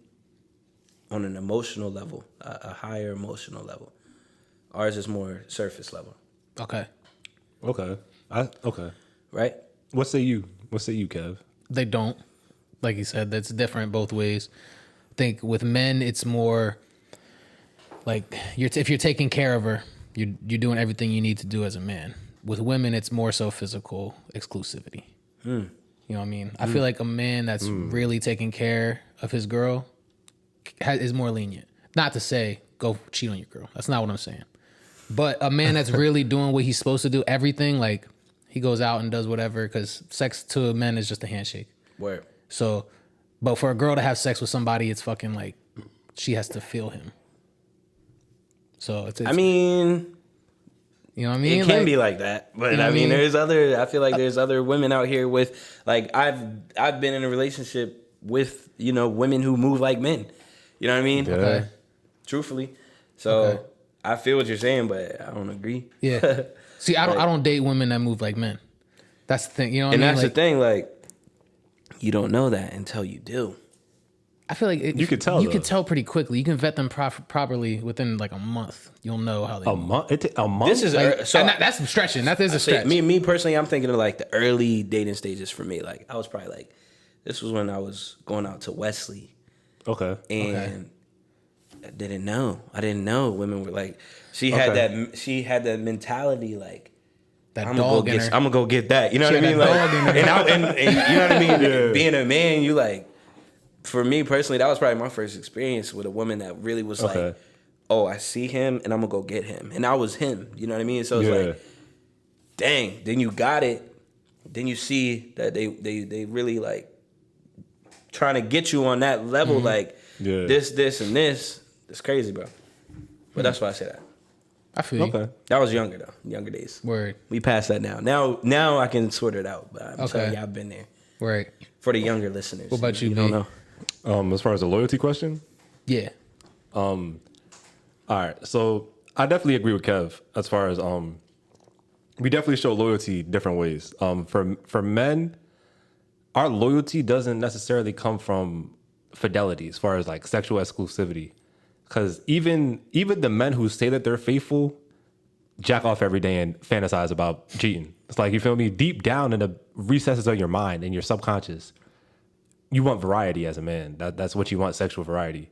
on an emotional level, a higher emotional level. Ours is more surface level, Okay. Okay. Okay. right? What say you, Kev? They don't. Like you said, that's different both ways. I think with men, it's more like if you're taking care of her, you're doing everything you need to do as a man. With women, it's more so physical exclusivity. You know what I mean? I feel like a man that's really taking care of his girl is more lenient. Not to say go cheat on your girl. That's not what I'm saying. But a man that's really doing what he's supposed to do, everything, like he goes out and does whatever, because sex to a man is just a handshake. Word. So, but for a girl to have sex with somebody, it's fucking like she has to feel him. So it's I mean, you know what I mean? it can be like that, but You know what I mean, I mean? I feel like there's other women out here with, like, I've been in a relationship with, women who move like men. You know what I mean? Yeah. Okay. Truthfully. So Okay. I feel what you're saying, but I don't agree. Yeah. See, I don't date women that move like men. That's the thing. You know what And I mean? that's Like, the thing, like, you don't know that until you do. I feel like You could tell, You though. could tell pretty quickly. You can vet them properly within like a month. You'll know how they A move. month? A month? This is Like, so and that's some stretching. That is a stretch. me personally, I'm thinking of like the early dating stages for me. Like, I was probably like, this was when I was going out to Wesley, Okay. and I didn't know women were like, she had that mentality, like, that I'm dog in her. gonna go get that. You know She what I had mean? that Like, dog in her. and you know what I mean? Being a man, you like, for me personally, that was probably my first experience with a woman that really was Okay. like, oh, I see him and I'm gonna go get him. And I was him. You know what I mean? So it's like, dang, then you got it. Then you see that they really like trying to get you on that level, like this, and this. It's crazy, bro. But that's why I say that. I feel you. Okay. That was younger though, younger days. Word. We passed that now. Now I can sort it out. But I'm telling you, I've been there. Word. For the younger listeners. What about you, You don't B? know. As far as the loyalty question, Yeah. all right. So I definitely agree with Kev as far as we definitely show loyalty different ways. For men, our loyalty doesn't necessarily come from fidelity as far as like sexual exclusivity. Because even the men who say that they're faithful jack off every day and fantasize about cheating. It's like, you feel me? Deep down in the recesses of your mind and your subconscious, you want variety as a man. That's what you want, sexual variety.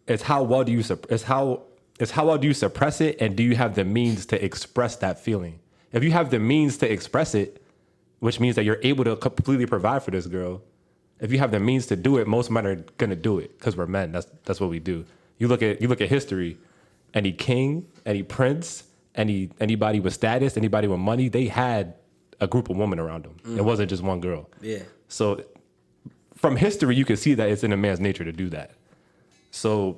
It's how well do you well do you suppress it, and do you have the means to express that feeling? If you have the means to express it, which means that you're able to completely provide for this girl. If you have the means to do it, most men are gonna do it because we're men. That's what we do. You look at history, any king, any prince, anybody with status, anybody with money, they had a group of women around them. It wasn't just one girl. Yeah. So from history, you can see that it's in a man's nature to do that. So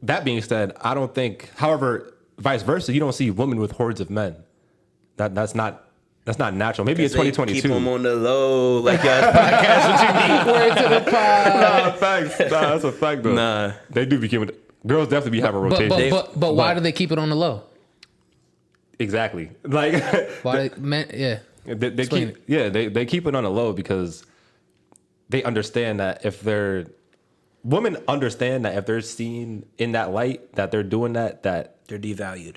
that being said, I don't think, however, vice versa, you don't see women with hordes of men. That's not natural. Maybe in 2022. Keep them on the low, like y'all's podcast. What you mean? Word to the pod. Nah, facts. Nah, that's a fact though. Nah. They do be keeping, girls definitely be having rotation. But why do they keep it on the low? Exactly. Like Why men? Yeah. they Explain keep they keep it on the low because they understand that women understand that if they're seen in that light, that they're doing that They're devalued.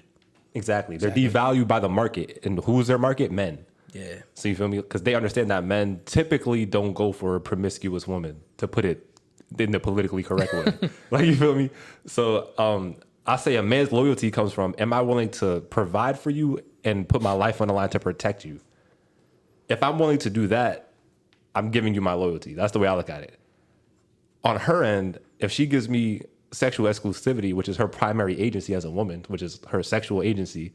exactly. They're devalued by the market. And who's their market? Men. Yeah. So you feel me? Because they understand that men typically don't go for a promiscuous woman, to put it in the politically correct way. Like, you feel me? So I say a man's loyalty comes from, am I willing to provide for you and put my life on the line to protect you? If I'm willing to do that, I'm giving you my loyalty. That's the way I look at it. On her end, if she gives me sexual exclusivity, which is her primary agency as a woman, which is her sexual agency,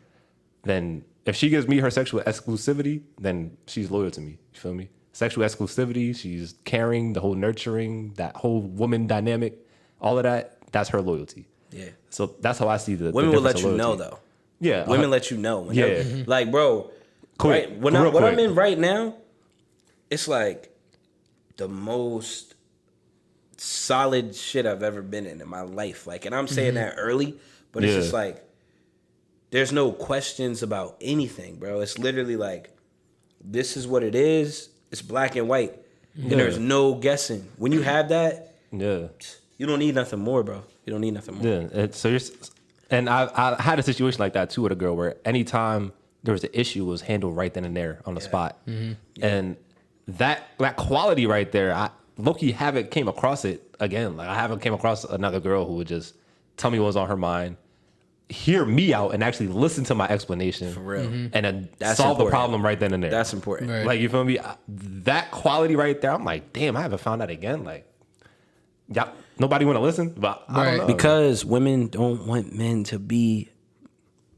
then if she gives me her sexual exclusivity, then she's loyal to me. You feel me? Sexual exclusivity, she's caring, the whole nurturing, that whole woman dynamic, all of that, that's her loyalty. Yeah. So that's how I see the Women will difference let of you know, loyalty. though. Yeah. Women let you know. When Yeah. Like, bro, Quick. right? What Real I'm quick. in right now, it's like the most solid shit I've ever been in my life. Like, and I'm saying that early, but it's Yeah. just like, there's no questions about anything, bro. It's literally like, this is what it is. It's black and white. And there's no guessing. When you have that, Yeah. you don't need nothing more, bro. You don't need nothing more. Yeah. And I had a situation like that too with a girl where anytime there was an issue, it was handled right then and there on the spot. And that quality right there, I low-key haven't came across it again. Like, I haven't came across another girl who would just tell me what was on her mind, hear me out, and actually listen to my explanation. For real. And then That's solve the important. problem right then and there. That's important. Right. Like, you feel me? That quality right there, I'm like, damn, I haven't found that again. Like, yeah, nobody want to listen, but I Right. don't know. Because women don't want men to be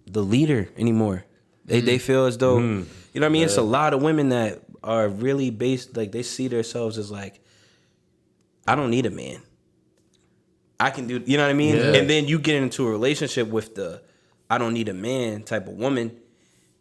the leader anymore. They feel as though, you know what I mean? It's a lot of women that are really based, like, they see themselves as like, I don't need a man. I can do, you know what I mean? Yeah. And then you get into a relationship with the I don't need a man type of woman,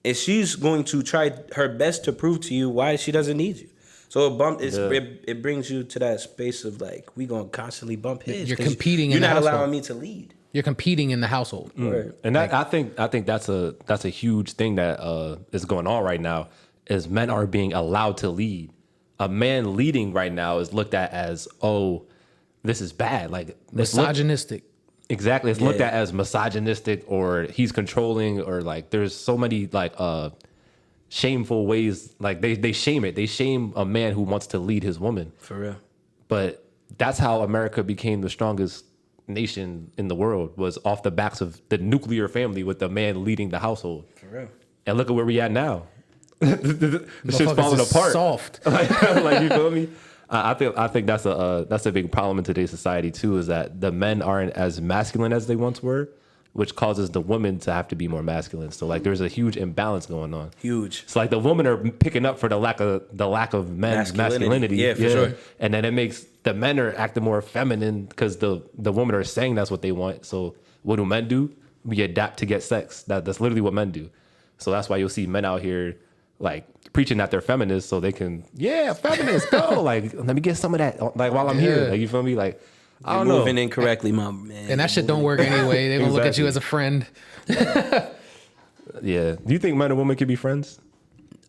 and she's going to try her best to prove to you why she doesn't need you. So it brings you to that space of like, we gonna constantly bump heads. You're 'cause competing You're in the not household. allowing me to lead. You're competing in the household. Word. And that, I think that's a huge thing that is going on right now, is men are being allowed to lead. A man leading right now is looked at as, oh, this is bad. Like, Misogynistic. exactly. It's looked at as misogynistic, or he's controlling, or like there's so many like shameful ways. Like they shame it. They shame a man who wants to lead his woman. For real. But that's how America became the strongest nation in the world, was off the backs of the nuclear family with the man leading the household. For real. And look at where we at now. The shit's Motherfuckers falling is apart. Soft. Like, you feel me? I think that's a big problem in today's society too, is that the men aren't as masculine as they once were, which causes the women to have to be more masculine. So like there's a huge imbalance going on. Huge. It's like the women are picking up for the lack of men's masculinity. Yeah, for sure. And then it makes the men are acting more feminine because the women are saying that's what they want. So what do men do? We adapt to get sex. That's literally what men do. So that's why you'll see men out here like preaching that they're feminists so they can, feminists, go. Like, let me get some of that like while I'm here. Like, you feel me? Like, I don't know. Moving incorrectly, my man. And that shit don't work anyway. They gonna look at you as a friend. Yeah. Do you think men and women can be friends?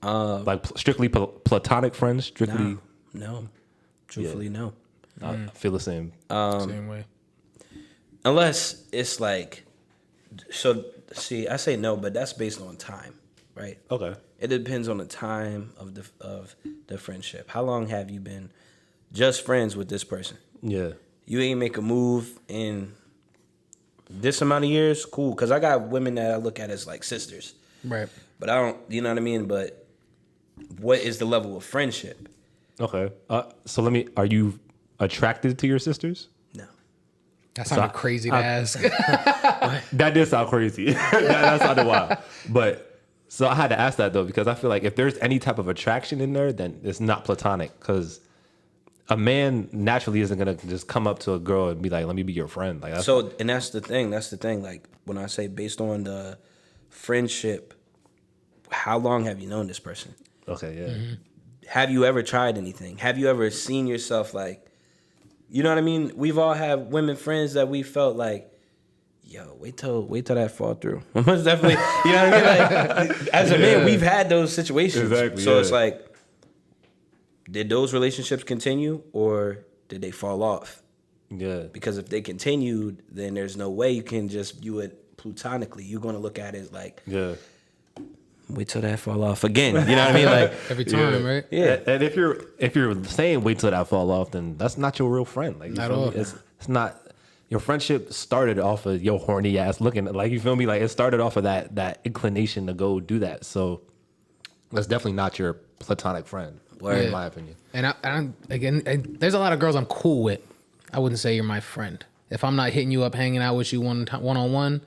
Like strictly platonic friends? Strictly? No. Truthfully, no. I feel the same. Same way. Unless it's like, so see, I say no, but that's based on time, right? Okay. It depends on the time of the friendship. How long have you been just friends with this person? Yeah. You ain't make a move in this amount of years, cool. Because I got women that I look at as like sisters. Right. But I don't, you know what I mean? But what is the level of friendship? Okay. So are you attracted to your sisters? No. That sounded crazy to ask. That did sound crazy. that sounded wild. But so I had to ask that though, because I feel like if there's any type of attraction in there, then it's not platonic, because a man naturally isn't gonna just come up to a girl and be like, "Let me be your friend." Like, And that's the thing. That's the thing. Like when I say based on the friendship, how long have you known this person? okay, yeah, Have you ever tried anything? Have you ever seen yourself like, you know what I mean? We've all had women friends that we felt like, yo, wait till that fall through. Most definitely, you know what I mean? Like, as a man, we've had those situations. Exactly, So yeah. it's like, did those relationships continue or did they fall off? yeah, Because if they continued, then there's no way you can just view it platonically. You're going to look at it as like, yeah. wait till that fall off again. You know what I mean? Like Every time, right? yeah. And if you're saying wait till that fall off, then that's not your real friend. Like, you At feel all. me? It's not. Your friendship started off of your horny ass looking, like, you feel me? Like, it started off of that inclination to go do that. So that's definitely not your platonic friend, in my opinion. And there's a lot of girls I'm cool with. I wouldn't say you're my friend. If I'm not hitting you up, hanging out with you one-on-one,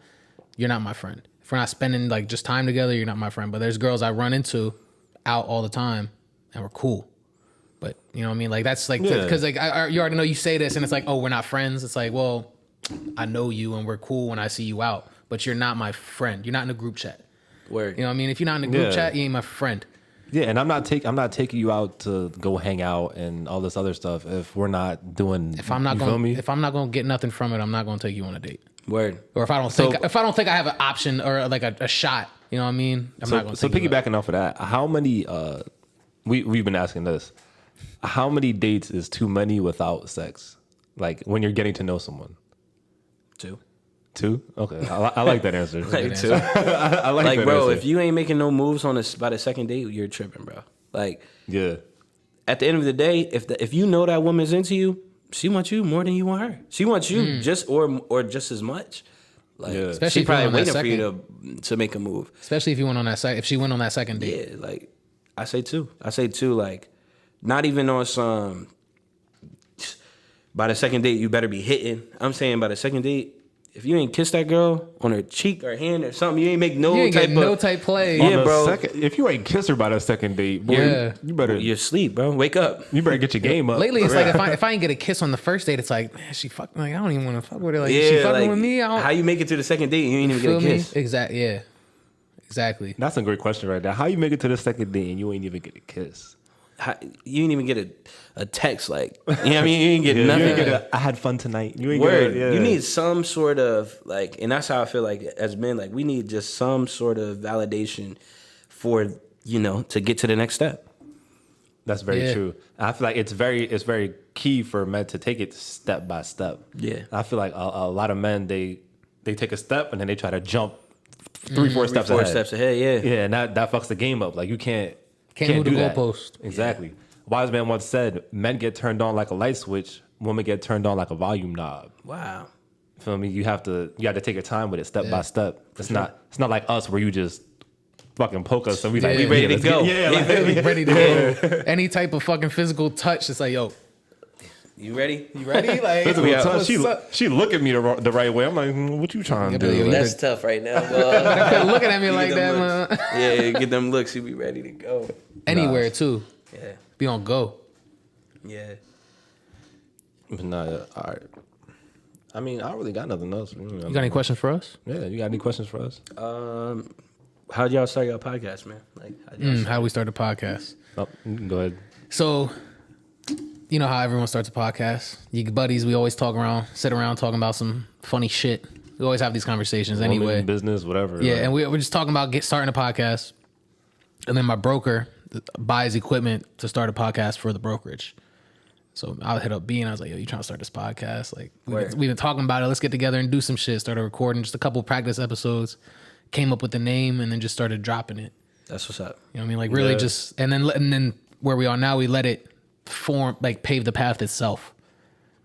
you're not my friend. If we're not spending like just time together, you're not my friend. But there's girls I run into out all the time, and we're cool. But you know what I mean? Like that's like because like you already know you say this, and it's like, oh, we're not friends. It's like, well, I know you, and we're cool when I see you out, but you're not my friend. You're not in a group chat. Word. You know what I mean? If you're not in a group chat, you ain't my friend. Yeah, and I'm not taking you out to go hang out and all this other stuff if we're not doing. If I'm not gonna get nothing from it, I'm not gonna take you on a date. Word. Or if I don't think I have an option or like a shot, you know what I mean? I'm not gonna. So piggybacking off of that, how many? We've been asking this. How many dates is too many without sex? Like when you're getting to know someone. 2. 2? Okay, I like that answer. Like 2. I like that bro, answer. if you ain't making no moves on this by the second date, you're tripping, bro. Like, yeah, at the end of the day, if you know that woman's into you, she wants you more than you want her. She wants you just or just as much. Like, Especially she probably if you waiting went on for you to make a move. Especially if you went on that if she went on that second date. Yeah, like I say 2. Like, not even on some. By the second date, you better be hitting. I'm saying by the second date, if you ain't kiss that girl on her cheek or hand or something, you ain't make no type play. Yeah, bro. If you ain't kiss her by the second date, boy, you better. You're asleep, bro. Wake up. You better get your game up. Lately, it's like if I ain't get a kiss on the first date, it's like, man, she fucked. Like I don't even want to fuck with her. Like she fucking like, with me. How you make it to the second date and you ain't even get a kiss? Exactly. Yeah. Exactly. That's a great question right there. How you make it to the second date and you ain't even get a kiss? You ain't even get a text like, you know what I mean? You ain't get nothing. You ain't get I had fun tonight. You ain't Word. Get You need some sort of like, and that's how I feel like as men, like we need just some sort of validation for, to get to the next step. That's very true. I feel like it's very key for men to take it step by step. Yeah. I feel like a lot of men, they take a step and then they try to jump 3-4 steps ahead. 4 steps ahead, yeah. Yeah, and that fucks the game up. Like you can't move do the that. goalpost. Exactly. Yeah. Wise man once said, men get turned on like a light switch, women get turned on like a volume knob. Wow. Feel me? You have to take your time with it step by step. It's not like us where you just fucking poke us and we like we ready to go. We ready to go. Any type of fucking physical touch, it's like, yo, you ready? you ready? Like physical touch. She look at me the right way. I'm like, what you trying to do? That's tough right now. Well, looking at me like that, man. Yeah, get them looks. You be ready to go. Anywhere too. Yeah. Be on go. Yeah. But nah, all right. I mean, I don't really got nothing else. You got any questions for us? Yeah, you got any questions for us? How'd y'all start your podcast, man? Like, How do we start a podcast? Oh, go ahead. So, you know how everyone starts a podcast. You buddies, we always sit around talking about some funny shit. We always have these conversations Woman, anyway. business, whatever. Yeah, right? and we're just talking about starting a podcast. And then my broker buys equipment to start a podcast for the brokerage. So I hit up B and I was like, yo, you trying to start this podcast? Like, we've been talking about it. Let's get together and do some shit. Started recording just a couple practice episodes. Came up with the name and then just started dropping it. That's what's up. You know what I mean? Like really just, and then where we are now, we let it form, like pave the path itself.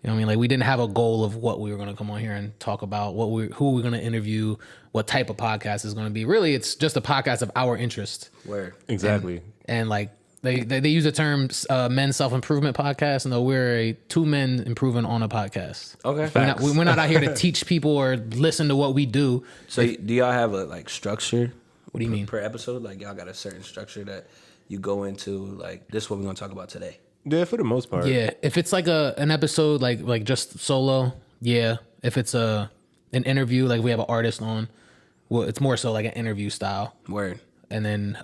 You know what I mean? Like we didn't have a goal of what we were going to come on here and talk about, who we're going to interview, what type of podcast is going to be. Really, it's just a podcast of our interest. Word. Exactly. And like they use the term men's self-improvement podcast. No, we're 2 men improving on a podcast. Okay. We're not out here to teach people or listen to what we do. So do y'all have a like structure? What do you mean? Per episode? Like y'all got a certain structure that you go into, like this is what we're going to talk about today. Yeah, for the most part. Yeah, if it's like an episode like just solo, yeah. If it's an interview, like we have an artist on, well, it's more so like an interview style. Word. And then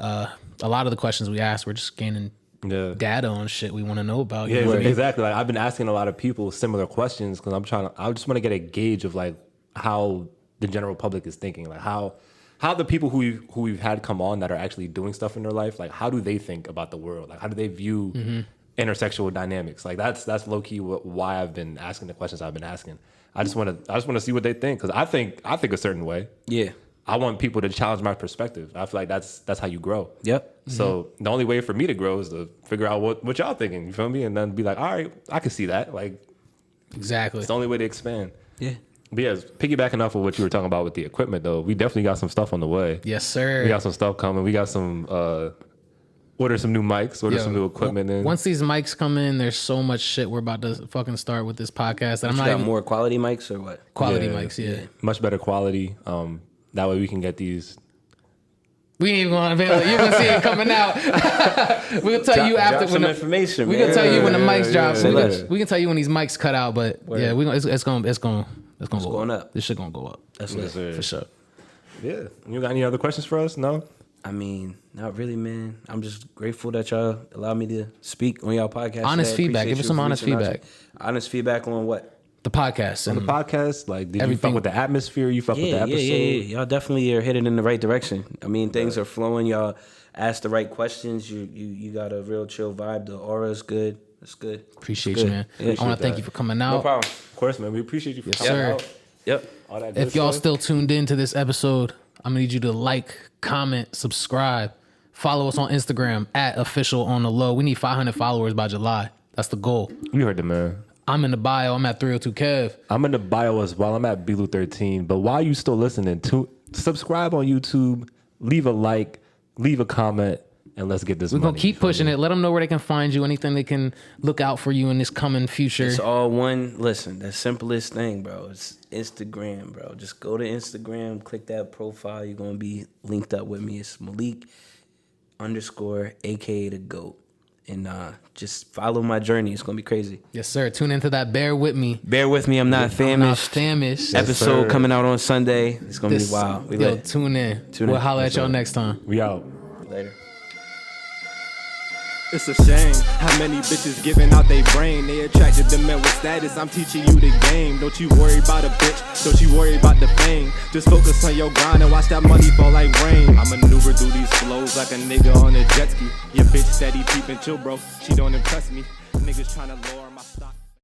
a lot of the questions we ask, we're just gaining data on shit we want to know about. Yeah, exactly. Like I've been asking a lot of people similar questions because I just want to get a gauge of like how the general public is thinking, like how the people who we've had come on that are actually doing stuff in their life, like how do they think about the world? Like how do they view intersexual dynamics? Like that's low key why I've been asking the questions I've been asking. I just want to see what they think because I think a certain way. Yeah. I want people to challenge my perspective. I feel like that's how you grow. Yep. So the only way for me to grow is to figure out what y'all thinking. You feel me? And then be like, all right, I can see that. Like, Exactly. it's the only way to expand. Yeah. But yeah, piggybacking off of what you were talking about with the equipment, though, we definitely got some stuff on the way. Yes, sir. We got some stuff coming. We got some order some new mics, order some new equipment in. Once these mics come in, there's so much shit we're about to fucking start with this podcast. And I'm You not got even more quality mics or what? quality Yeah. mics. Yeah. Much better quality. That way we can get these. We ain't even gonna unveil it. You're gonna see it coming out. We'll tell you after Drop some when information, we man. can tell you when the mics yeah, drop. yeah, So yeah. we can tell you when these mics cut out. But yeah, it's gonna go going up. This shit gonna go up. That's Yes, lit. sir. For sure. Yeah. You got any other questions for us? No? I mean, not really, man. I'm just grateful that y'all allow me to speak on y'all podcast. Honest today. feedback. Appreciate Give us you some for honest reaching out to feedback. me. Honest feedback on what? The podcast On and the podcast, like, did you everything- fuck with the atmosphere? You fuck with the Yeah, episode? yeah. Y'all definitely are headed in the right direction. I mean, things are flowing. Y'all ask the right questions. You got a real chill vibe. The aura is good. It's good. appreciate It's you, good. man. Yeah. I want to thank you for coming out. No problem. Of course, man. We appreciate you for Yes, coming sir. out. Yep. All that good If y'all stuff. still tuned in to this episode, I'm gonna need you to like, comment, subscribe, follow us on Instagram at @officialonthelow. We need 500 followers by July. That's the goal. You heard the man. I'm in the bio. I'm at 302 Kev. I'm in the bio as well. I'm at Belu13. But while you still listening, subscribe on YouTube, leave a like, leave a comment, and let's get this We're money. gonna keep pushing it. Let them know where they can find you. Anything they can look out for you in this coming future. It's all one. Listen, the simplest thing, bro. It's Instagram, bro. Just go to Instagram, click that profile. You're gonna be linked up with me. It's Malik _ aka the GOAT. And just follow my journey. It's gonna be crazy. Yes, sir. Tune into that. Bear with me. Bear with me. I'm not I'm not famished. famished. Episode sir. coming out on Sunday. It's gonna be wild. We Yo, lit. tune in. Tune We'll in. holler Yes, at y'all sir. next time. We out. Later. It's a shame how many bitches giving out they brain. They attracted to men with status. I'm teaching you the game. Don't you worry about a bitch. Don't you worry about the fame. Just focus on your grind and watch that money fall like rain. I maneuver through these flows like a nigga on a jet ski. Your bitch steady peeping chill, bro. She don't impress me. Niggas tryna lower